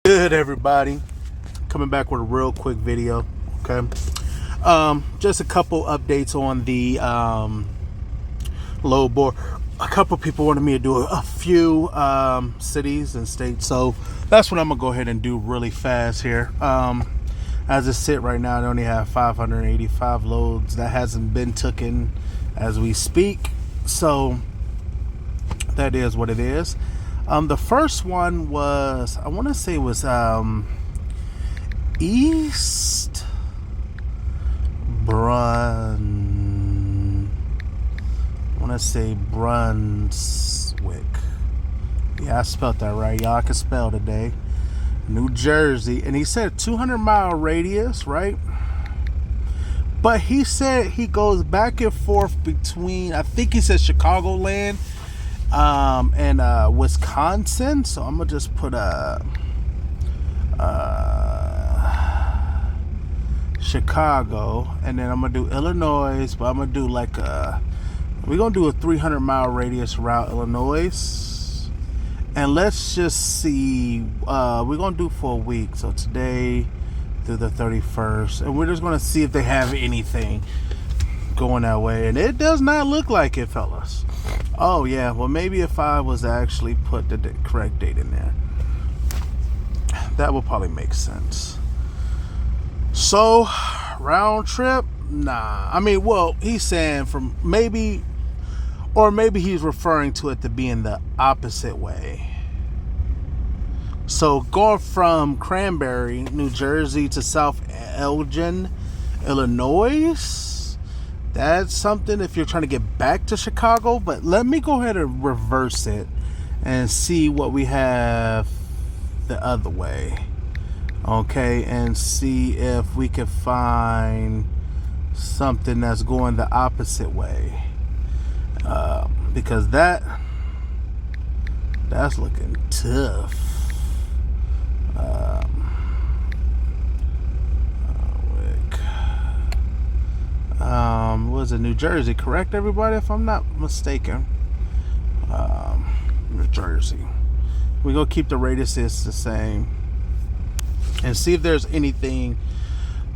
Good, everybody. Coming back with a real quick video. Okay. Just a couple updates on the load board. A couple people wanted me to do a few cities and states, so that's what I'm gonna go ahead and do really fast here. As I sit right now, I only have 585 loads that hasn't been taken as we speak, so that is what it is. The first one was, I want to say it was East Brun. I want to say Brunswick. Yeah, I spelled that right. Y'all can spell today. New Jersey. And he said 200-mile radius, right? But he said he goes back and forth between, I think he said Chicagoland and Wisconsin. So I'm gonna just put Chicago, and then I'm gonna do Illinois, but I'm gonna do like we're gonna do a 300-mile radius around Illinois, and let's just see. We're gonna do for a week, so today through the 31st, and we're just gonna see if they have anything going that way, and it does not look like it, fellas. Oh yeah, well maybe if I was to actually put the correct date in there, that would probably make sense. So round trip, nah. I mean, well, he's saying from maybe, or maybe he's referring to it to being the opposite way. So going from Cranberry, New Jersey to South Elgin, Illinois, that's something if you're trying to get back to Chicago. But let me go ahead and reverse it and see what we have the other way. Okay, and see if we can find something that's going the opposite way. Because that's looking tough. Was it New Jersey, correct, everybody, if I'm not mistaken? New Jersey. We're gonna keep the radiuses the same and see if there's anything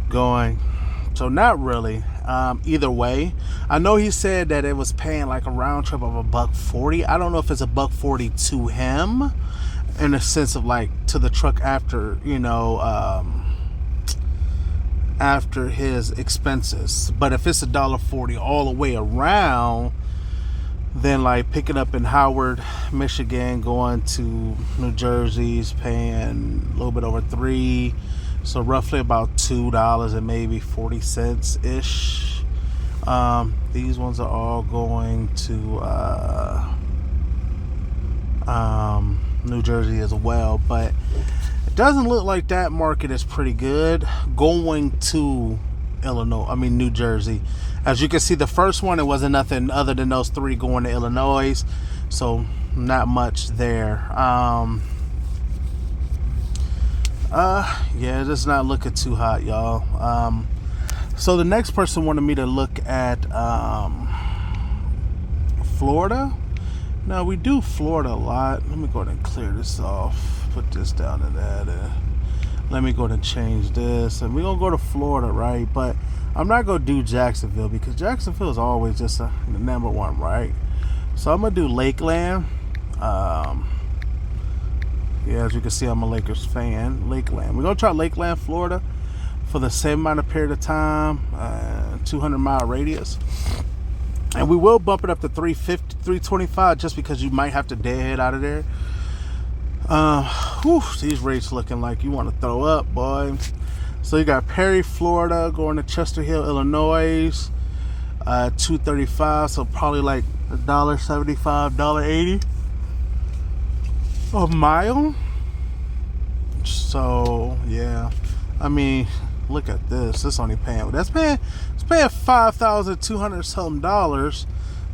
going. So not really. Either way, I know he said that it was paying like a round trip of $140. I don't know if it's $140 to him, in the sense of like to the truck after, you know, after his expenses. But if it's $1.40 all the way around, then like picking up in Howard, Michigan, going to New Jersey's paying a little bit over $3, so roughly about $2 and maybe 40 cents ish. These ones are all going to New Jersey as well, but it doesn't look like that market is pretty good going to New Jersey. As you can see, the first one, it wasn't nothing other than those three going to Illinois, so not much there. Yeah, it's not looking too hot, y'all. So the next person wanted me to look at Florida. Now we do Florida a lot. Let me go ahead and clear this off. Put this down to that. Let me go ahead and change this, and we're gonna go to Florida, right? But I'm not gonna do Jacksonville because Jacksonville is always just the number one, right? So I'm gonna do Lakeland. Yeah, as you can see, I'm a Lakers fan. Lakeland. We're gonna try Lakeland, Florida, for the same amount of period of time, 200-mile radius. And we will bump it up to 350, 325, just because you might have to deadhead out of there. These rates looking like you want to throw up, boy. So you got Perry, Florida, going to Chester Hill, Illinois, 235, so probably like $1.75, $1.80 a mile. So yeah, I mean, look at this. It's only paying. It's paying $5,200 something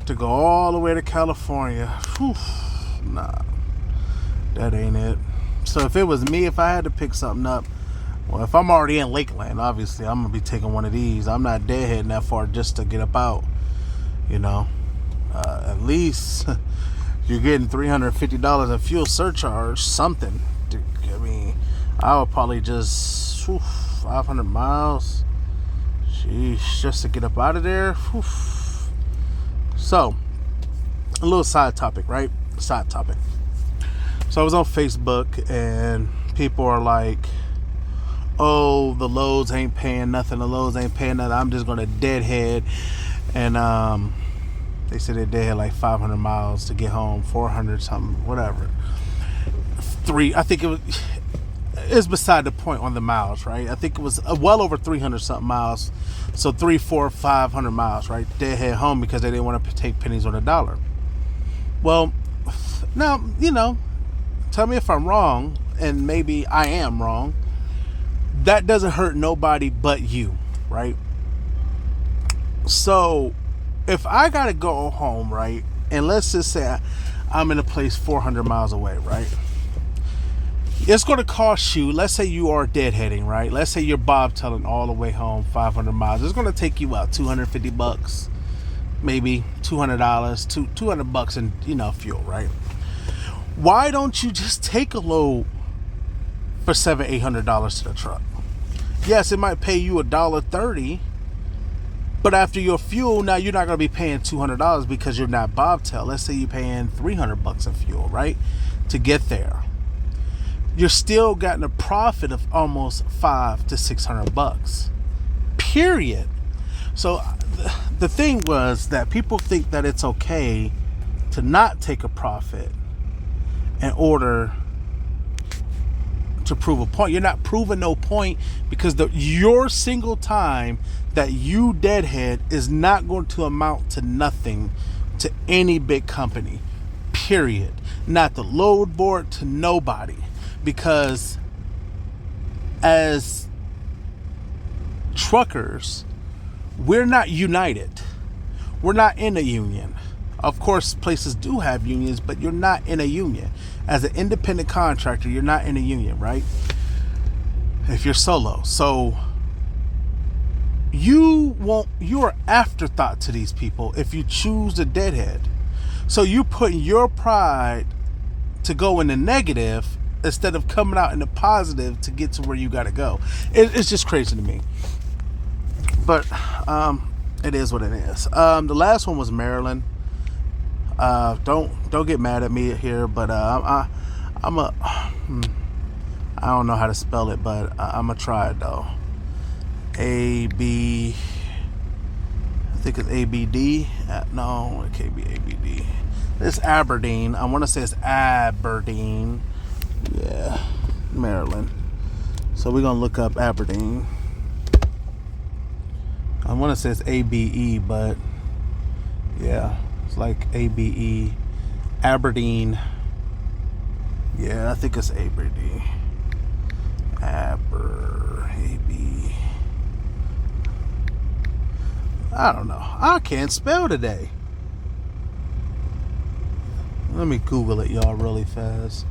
to go all the way to California. Whew, nah, that ain't it. So if it was me, if I had to pick something up, well, if I'm already in Lakeland, obviously I'm gonna be taking one of these. I'm not deadheading that far just to get up out. You know, at least you're getting $350 in fuel surcharge, something. I mean, I would probably just 500 miles. Sheesh, just to get up out of there. Whew. So, a little side topic, right? Side topic. So I was on Facebook and people are like, oh, the loads ain't paying nothing. The loads ain't paying nothing. I'm just going to deadhead. And they said they deadhead like 500 miles to get home, 400 something, whatever. I think it's beside the point on the miles, right? I think it was well over 300 something miles. So 300, 400, 500 miles, right? Deadhead home because they didn't want to take pennies on the dollar. Well, now, tell me if I'm wrong, and maybe I am wrong. That doesn't hurt nobody but you, right? So if I gotta go home, right, and let's just say I'm in a place 400 miles away, right, it's going to cost you, let's say you are deadheading, right, let's say you're bobtailing all the way home 500 miles. It's going to take you out $250, maybe $200, $200 in fuel, right? Why don't you just take a load for $700-800 to the truck? Yes, it might pay you $1.30, but after your fuel, now you're not going to be paying $200 because you're not bobtail. Let's say you're paying $300 in fuel, right, to get there. You're still getting a profit of almost $500 to $600, period. So the thing was that people think that it's okay to not take a profit in order to prove a point. You're not proving no point because your single time that you deadhead is not going to amount to nothing to any big company, period. Not the load board, to nobody. Because as truckers, we're not united. We're not in a union. Of course, places do have unions, but you're not in a union. As an independent contractor, you're not in a union, right? If you're solo. So you're afterthought to these people if you choose the deadhead. So you put your pride to go in the negative instead of coming out in the positive to get to where you got to go. It's just crazy to me. But it is what it is. The last one was Maryland. Don't get mad at me here, but I don't know how to spell it, but I'm gonna try it though. I think it's ABD. No, it can't be ABD. It's Aberdeen. I want to say it's Aberdeen. Yeah, Maryland. So we're gonna look up Aberdeen. I want to say it's ABE, but yeah, it's like ABE, Aberdeen. Yeah, I think it's Aberdeen. AB. I don't know. I can't spell today. Let me Google it, y'all, really fast.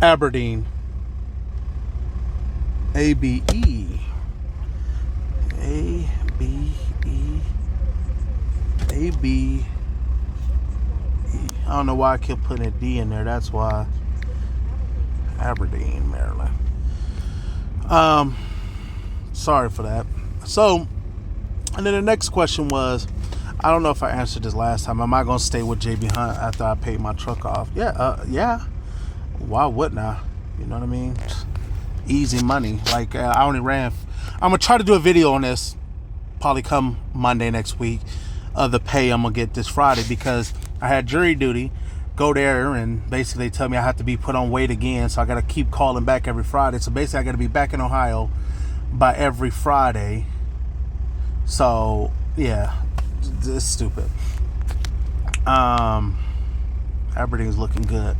Aberdeen. ABE. ABE. I don't know why I kept putting a D in there. That's why. Aberdeen, Maryland. Sorry for that. So, and then the next question was, I don't know if I answered this last time. Am I going to stay with JB Hunt after I paid my truck off? Yeah. Why wouldn't I? You know what I mean? Easy money. Like, I only ran. I'm going to try to do a video on this. Probably come Monday next week. Of the pay I'm going to get this Friday because I had jury duty. Go there and basically tell me I have to be put on wait again. So I got to keep calling back every Friday. So basically I got to be back in Ohio by every Friday. So, yeah. It's stupid. Aberdeen's looking good.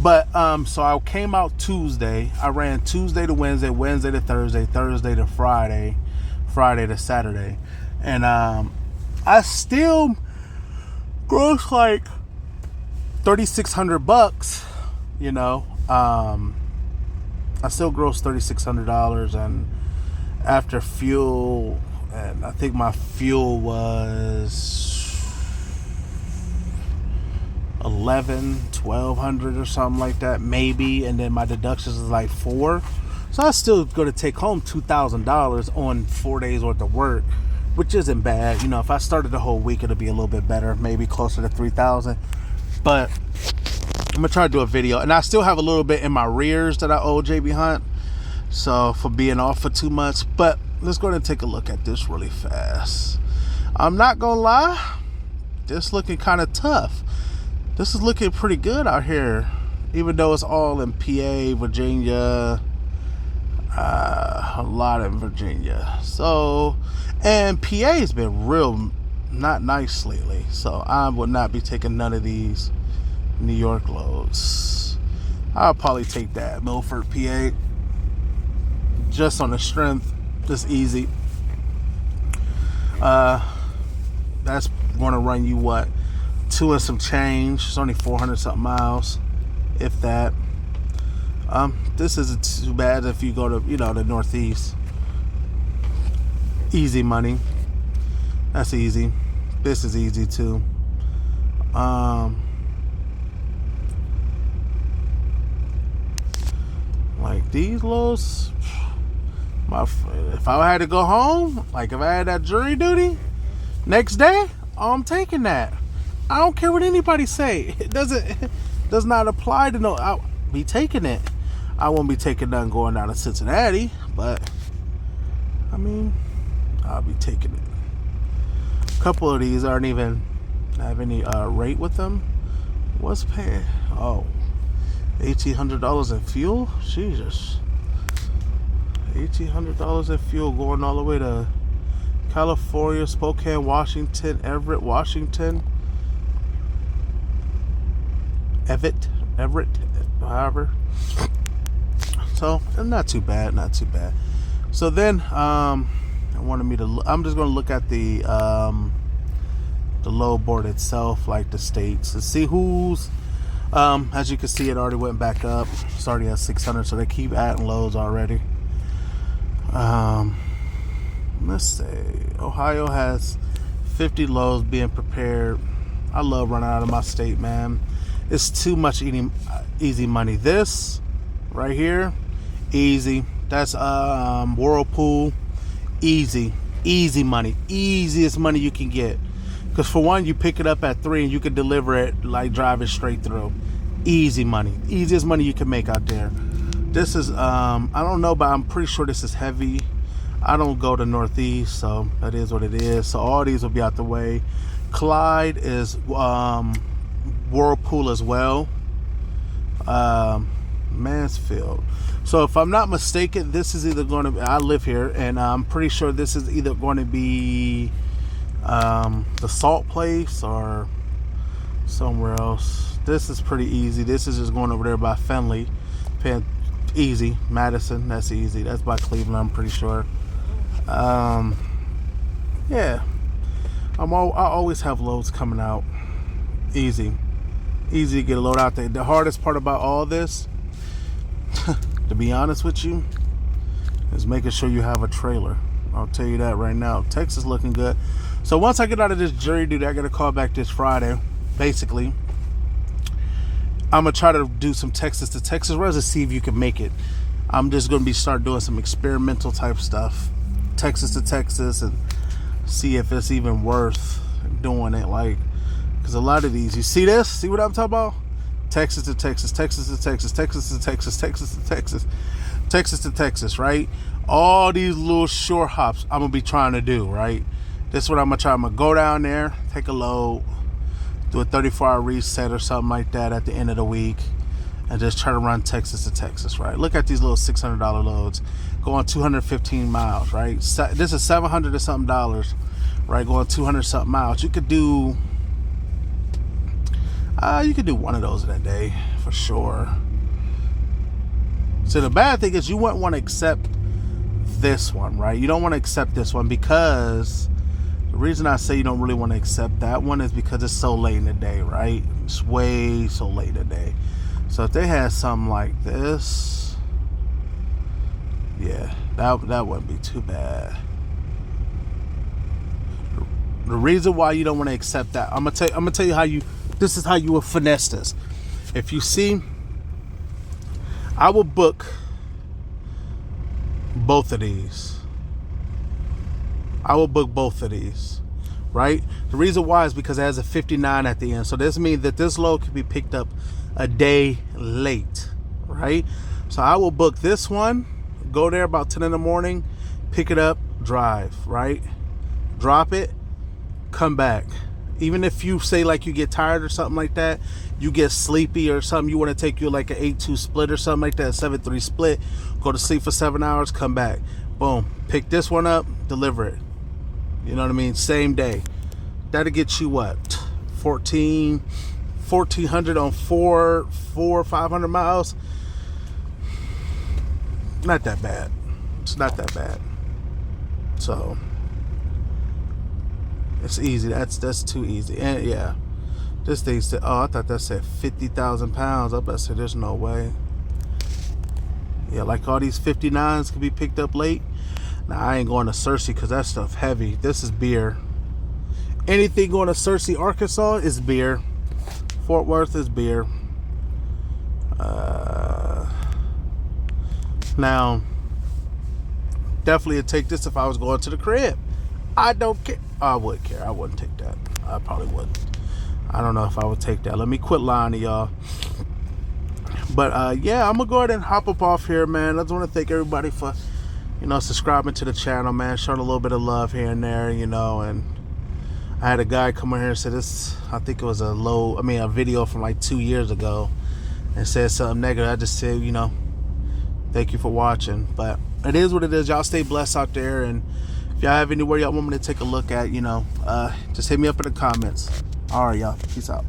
But so I came out Tuesday. I ran Tuesday to Wednesday, Wednesday to Thursday, Thursday to Friday, Friday to Saturday. And I still grossed like $3,600, you know. I still grossed $3,600, and after fuel, and I think my fuel was $1,200 or something like that, maybe. And then my deductions is like $4. So I'm still going to take home $2,000 on 4 days worth of work, which isn't bad. You know, if I started the whole week, it'll be a little bit better, maybe closer to 3,000. But I'm gonna try to do a video, and I still have a little bit in my rears that I owe JB Hunt, so for being off for 2 months. But let's go ahead and take a look at this really fast. I'm not gonna lie, this looking kind of tough. This is looking pretty good out here, even though it's all in PA, Virginia, a lot in Virginia. So, and PA's been real not nice lately, so I would not be taking none of these New York loads. I'll probably take that Milford, PA, just on the strength, just easy. That's going to run you what, 2 and some change. It's only 400 something miles, if that. This isn't too bad if you go to, you know, the Northeast. Easy money. That's easy. This is easy too. Like these loads, if I had to go home, like if I had that jury duty next day, I'm taking that. I don't care what anybody say. It does not apply to no. I'll be taking it. I won't be taking nothing going down to Cincinnati, but I mean, I'll be taking it. A couple of these aren't even have any rate with them. What's paying? Oh, $1,800 in fuel. Jesus, $1,800 in fuel going all the way to California, Spokane, Washington, Everett, Washington, Everett, however. So not too bad, not too bad. So then, I'm just going to look at the load board itself, like the states, to see who's. As you can see, it already went back up. It's already at 600, so they keep adding loads already. Let's see. Ohio has 50 loads being prepared. I love running out of my state, man. It's too much easy money. This right here, easy. That's Whirlpool, easy money, easiest money you can get. Because for one, you pick it up at 3 and you can deliver it like driving straight through. Easy money, easiest money you can make out there. This is I don't know, but I'm pretty sure this is heavy. I don't go to Northeast, so that is what it is. So all these will be out the way. Clyde is Whirlpool as well. Mansfield. So if I'm not mistaken, this is either going to be, I live here, and I'm pretty sure this is either going to be the salt place or somewhere else. This is pretty easy. This is just going over there by Fenley. Easy. Madison, that's easy. That's by Cleveland, I'm pretty sure. Yeah. I always have loads coming out. Easy to get a load out there. The hardest part about all this, to be honest with you, is making sure you have a trailer. I'll tell you that right now. Texas looking good. So once I get out of this jury duty, I got to call back this Friday. Basically, I'm gonna try to do some Texas to Texas runs to see if you can make it. I'm just gonna start doing some experimental type stuff, Texas to Texas, and see if it's even worth doing it. Like, because a lot of these, you see this? See what I'm talking about? Texas to Texas, Texas to Texas, Texas to Texas, Texas to Texas, Texas to Texas, right? All these little short hops I'm gonna be trying to do, right? This is what I'm gonna try. I'm gonna go down there, take a load, do a 34-hour reset or something like that at the end of the week, and just try to run Texas to Texas, right? Look at these little $600 loads going 215 miles, right? This is $700 or something dollars, right? Going 200 something miles. You could do one of those in a day for sure. So the bad thing is you wouldn't want to accept this one, right? You don't want to accept this one because the reason I say you don't really want to accept that one is because it's so late in the day, right? It's way so late in the day. So if they had something like this, yeah, that wouldn't be too bad. The reason why you don't want to accept that, I'm gonna tell you how you this is how you will finesse this. If you see, I will book both of these. I will book both of these, right? The reason why is because it has a 59 at the end. So this means that this load can be picked up a day late, right? So I will book this one, go there about 10 in the morning, pick it up, drive, right? Drop it, come back. Even if you say like you get tired or something like that, you get sleepy or something, you want to take you like an 8-2 split or something like that, 7-3 split, go to sleep for 7 hours, come back. Boom. Pick this one up, deliver it. You know what I mean? Same day. That'll get you what? 1400 on 500 miles. Not that bad. It's not that bad. So it's easy. That's too easy. And yeah, this thing said, oh, I thought that said 50,000 pounds. I about to say there's no way. Yeah, like all these 59s can be picked up late. Now I ain't going to Searcy because that stuff heavy. This is beer. Anything going to Searcy, Arkansas is beer. Fort Worth is beer. Now, definitely would take this if I was going to the crib. I don't care. I would care. I wouldn't take that. I probably wouldn't. I don't know if I would take that. Let me quit lying to y'all. But yeah, I'm gonna go ahead and hop up off here, man. I just want to thank everybody for, you know, subscribing to the channel, man. Showing a little bit of love here and there, you know. And I had a guy come in here and say this. I think it was a video from like 2 years ago, and said something negative. I just said, you know, thank you for watching. But it is what it is. Y'all stay blessed out there, and if y'all have anywhere y'all want me to take a look at, you know, just hit me up in the comments. All right, y'all. Peace out.